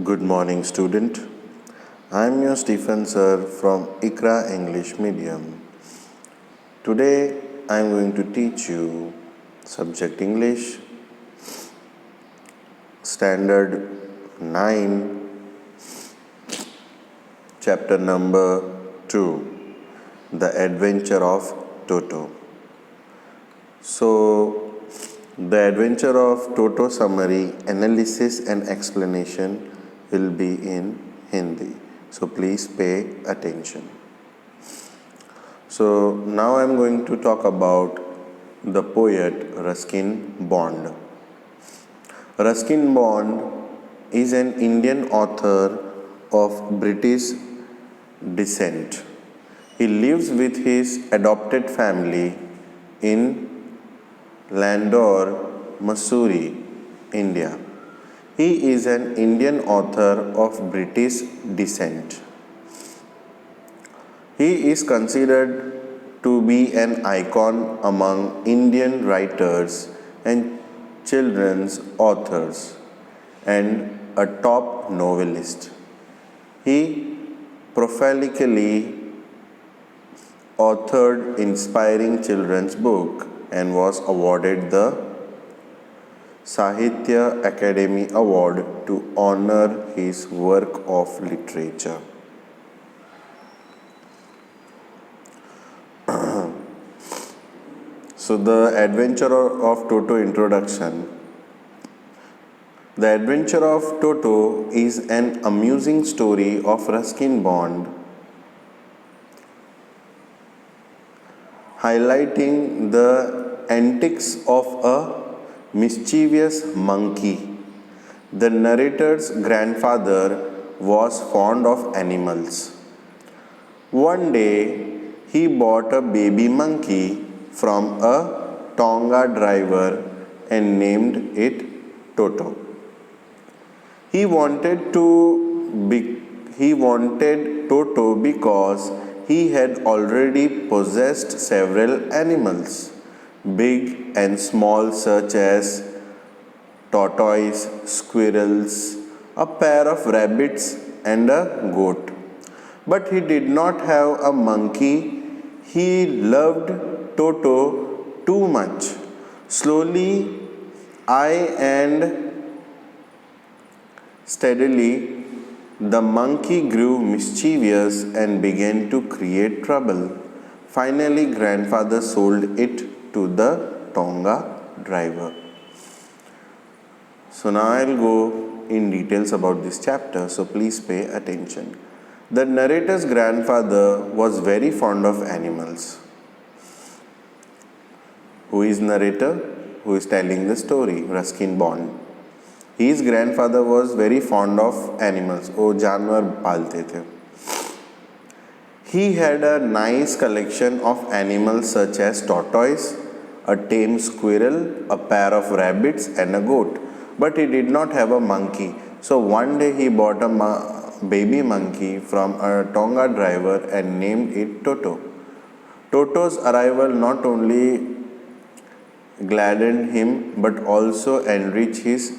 Good morning, student. I am your Stephen sir from ICRA English Medium. Today I am going to teach you subject English, standard 9, chapter number 2, The Adventure of Toto. So, the Adventure of Toto summary, analysis and explanation will be in Hindi. So please pay attention. So now I am going to talk about the poet Ruskin Bond. Ruskin Bond is an Indian author of British descent. He lives with his adopted family in Landore, Missouri, India. He is an Indian author of British descent. He is considered to be an icon among Indian writers and children's authors and a top novelist. He prolifically authored inspiring children's book and was awarded the Sahitya Academy Award to honor his work of literature. So the Adventure of Toto introduction. The Adventure of Toto is an amusing story of Ruskin Bond, highlighting the antics of a mischievous monkey. The narrator's grandfather was fond of animals. One day, he bought a baby monkey from a Tonga driver and named it Toto. He wanted Toto because he had already possessed several animals, big and small, such as tortoise, squirrels, a pair of rabbits, and a goat. But he did not have a monkey. He loved Toto too much. Slowly, and steadily, the monkey grew mischievous and began to create trouble. Finally, grandfather sold it to the Tonga driver. So now I'll go in details about this chapter, so please pay attention. The narrator's grandfather was very fond of animals. Who is narrator? Who is telling the story? Ruskin Bond. His grandfather was very fond of animals. वो जानवर पालते थे. He had a nice collection of animals such as tortoise, a tame squirrel, a pair of rabbits, and a goat. But he did not have a monkey. So one day he bought a baby monkey from a Tonga driver and named it Toto. Toto's arrival not only gladdened him but also enriched his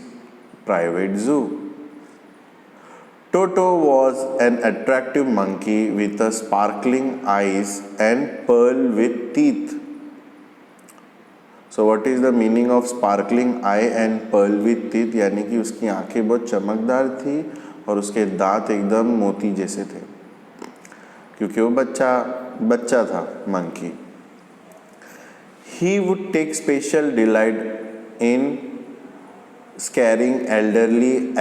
private zoo. Toto was an attractive monkey with a sparkling eyes and pearl with teeth. So what is the meaning of sparkling eye and pearl with teeth? यानी कि उसकी आंखें बहुत चमकदार थी और उसके दांत एकदम मोती जैसे थे, क्योंकि वो बच्चा था monkey. He would take special delight in scaring elderly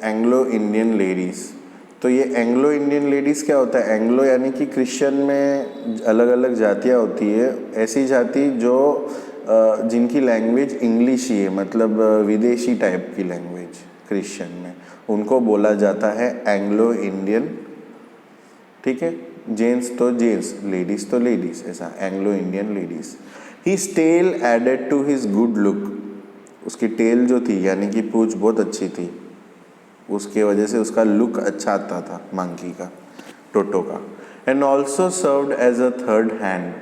Anglo-Indian ladies. तो ये एंग्लो इंडियन लेडीज़ क्या होता है? एंग्लो यानी कि क्रिश्चियन में अलग अलग जातियाँ होती है. ऐसी जाति जो जिनकी लैंग्वेज इंग्लिश ही है, मतलब विदेशी टाइप की लैंग्वेज क्रिश्चियन में, उनको बोला जाता है एंग्लो इंडियन. ठीक है, जेंट्स तो जेंट्स, लेडीज़ तो लेडीज़, ऐसा Anglo Indian ladies. His tail added to his good look. उसकी टेल जो थी यानी कि पूंछ बहुत अच्छी थी, उसके वजह से उसका लुक अच्छा आता था मंकी का, टोटो का. And also served as a third hand.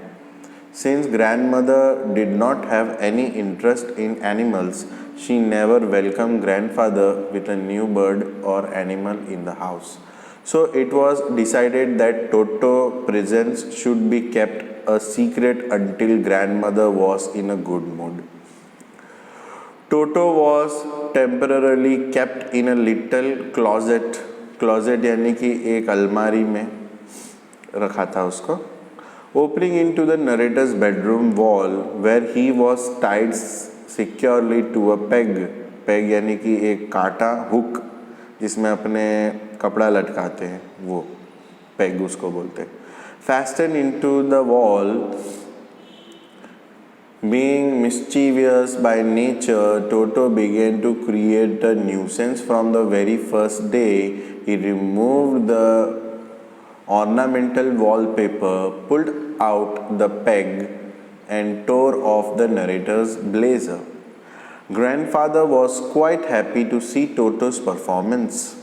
Since grandmother did not have any interest in animals, she never welcomed grandfather with a new bird or animal in the house. So it was decided that Toto presence should be kept a secret until grandmother was in a good mood. Toto was temporarily kept in a little closet यानी कि एक अलमारी में रखा था उसको. Opening into the narrator's bedroom wall where he was tied securely to a peg यानी कि एक कांटा हुक जिसमें अपने कपड़ा लटकाते हैं वो पेग उसको बोलते हैं. Fastened into the wall. Being mischievous by nature, Toto began to create a nuisance from the very first day. He removed the ornamental wallpaper, pulled out the peg, and tore off the narrator's blazer. Grandfather was quite happy to see Toto's performance.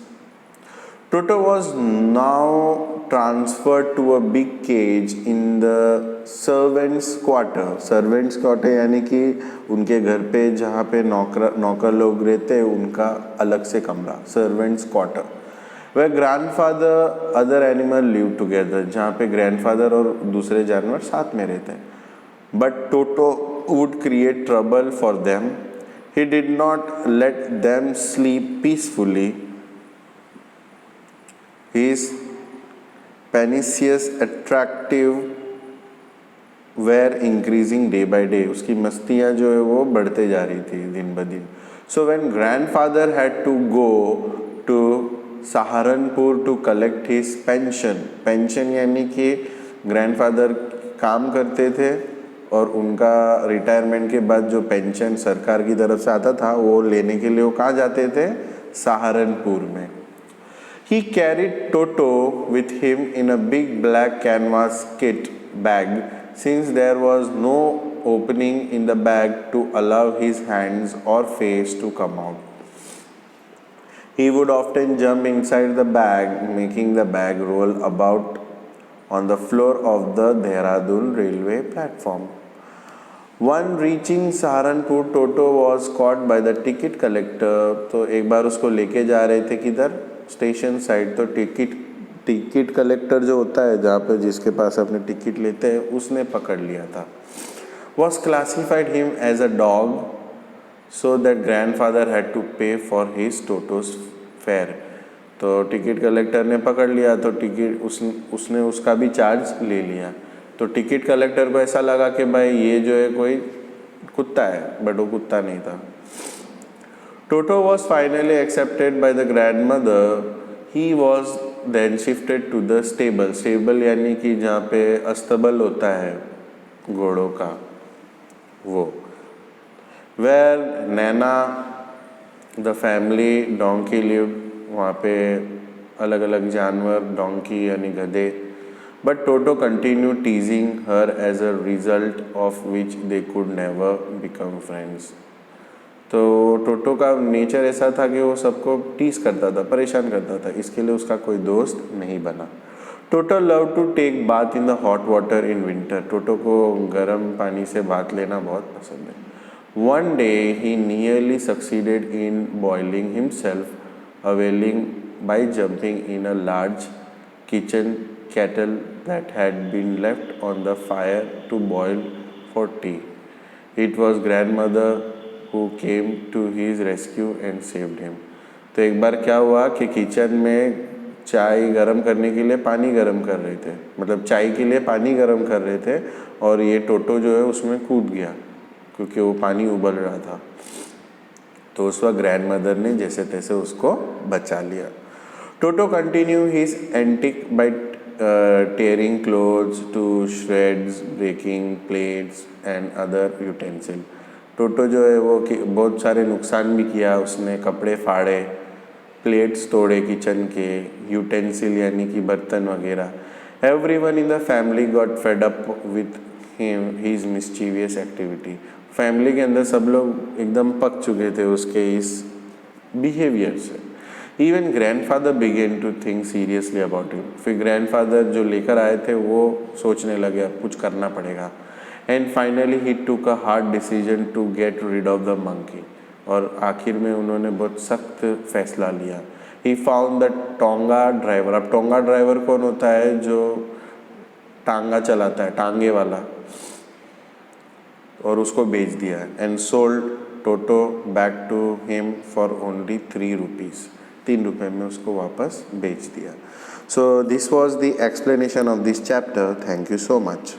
Toto was now transferred to a big cage in the servants' quarter. Servants' quarter यानी कि उनके घर पे जहाँ पे नौकर लोग रहते हैं उनका अलग से कमरा. Servants' quarter. Where grandfather other animal live together. जहाँ पे grandfather और दूसरे जानवर साथ में रहते हैं. But Toto would create trouble for them. He did not let them sleep peacefully. His pernicious attractive were increasing day by day. उसकी मस्तियाँ जो है वो बढ़ते जा रही थी दिन ब दिन. So when grandfather had to go to Saharanpur to collect his pension यानी कि grandfather काम करते थे और उनका रिटायरमेंट के बाद जो पेंशन सरकार की तरफ से आता था वो लेने के लिए वो कहाँ जाते थे? सहारनपुर में. He carried Toto with him in a big black canvas kit bag since there was no opening in the bag to allow his hands or face to come out. He would often jump inside the bag, making the bag roll about on the floor of the Dehradun railway platform. One reaching Saharanpur, Toto was caught by the ticket collector. तो एक बार उसको लेके जा रहे थे किधर? Station side. तो ticket collector जो होता है जहाँ पे जिसके पास अपने टिकट लेते हैं उसने पकड़ लिया था. Was classified him as a dog so that grandfather had to pay for his Toto's fare. तो टिकट कलेक्टर ने पकड़ लिया तो टिकट उसने उसका भी चार्ज ले लिया. तो टिकट कलेक्टर को ऐसा लगा कि भाई ये जो है कोई कुत्ता है, बट वो कुत्ता नहीं था. Toto was finally accepted by the grandmother. He was then shifted to the stable. Stable यानी कि जहाँ पे अस्तबल होता है घोड़ों का वो. Where Nana, the family donkey lived. वहाँ पे अलग अलग जानवर डोंकी यानी गधे. But Toto continued teasing her as a result of which they could never become friends. तो टोटो का नेचर ऐसा था कि वो सबको टीस करता था, परेशान करता था, इसके लिए उसका कोई दोस्त नहीं बना. Toto love to take bath in the hot water in winter. Toto को गर्म पानी से बाथ लेना बहुत पसंद है. One day he nearly succeeded in boiling himself availing by jumping in a large kitchen kettle that had been left on the fire to boil for tea. It was grandmother who came to his rescue and saved him. तो एक बार क्या हुआ कि kitchen में चाय गरम करने के लिए पानी गरम कर रहे थे, मतलब चाय के लिए पानी गरम कर रहे थे और ये टोटो जो है उसमें कूद गया क्योंकि वो पानी उबल रहा था. तो उस वक्त ग्रैंडमदर ने जैसे तैसे उसको बचा लिया. Toto continue his antic by tearing clothes to shreds, breaking plates and other utensils. Toto जो है वो बहुत सारे नुकसान भी किया उसने. कपड़े फाड़े, प्लेट्स तोड़े किचन के, यूटेंसिल यानी कि बर्तन वगैरह. Everyone in the family got fed up with his mischievous activity. Family के अंदर सब लोग एकदम पक चुके थे उसके इस बिहेवियर से. Even grandfather began to think seriously about it. फिर grandfather जो लेकर आए थे वो सोचने लगे अब कुछ करना पड़ेगा. And finally he took a hard decision to get rid of the monkey. और आखिर में उन्होंने बहुत सख्त फैसला लिया। He found the tonga driver. अब टोंगा ड्राइवर कौन होता है? जो टांगा चलाता है, टांगे वाला, और उसको बेच दिया। And sold Toto back to him for only 3 rupees. 3 रुपये में उसको वापस बेच दिया। So this was the explanation of this chapter. Thank you so much.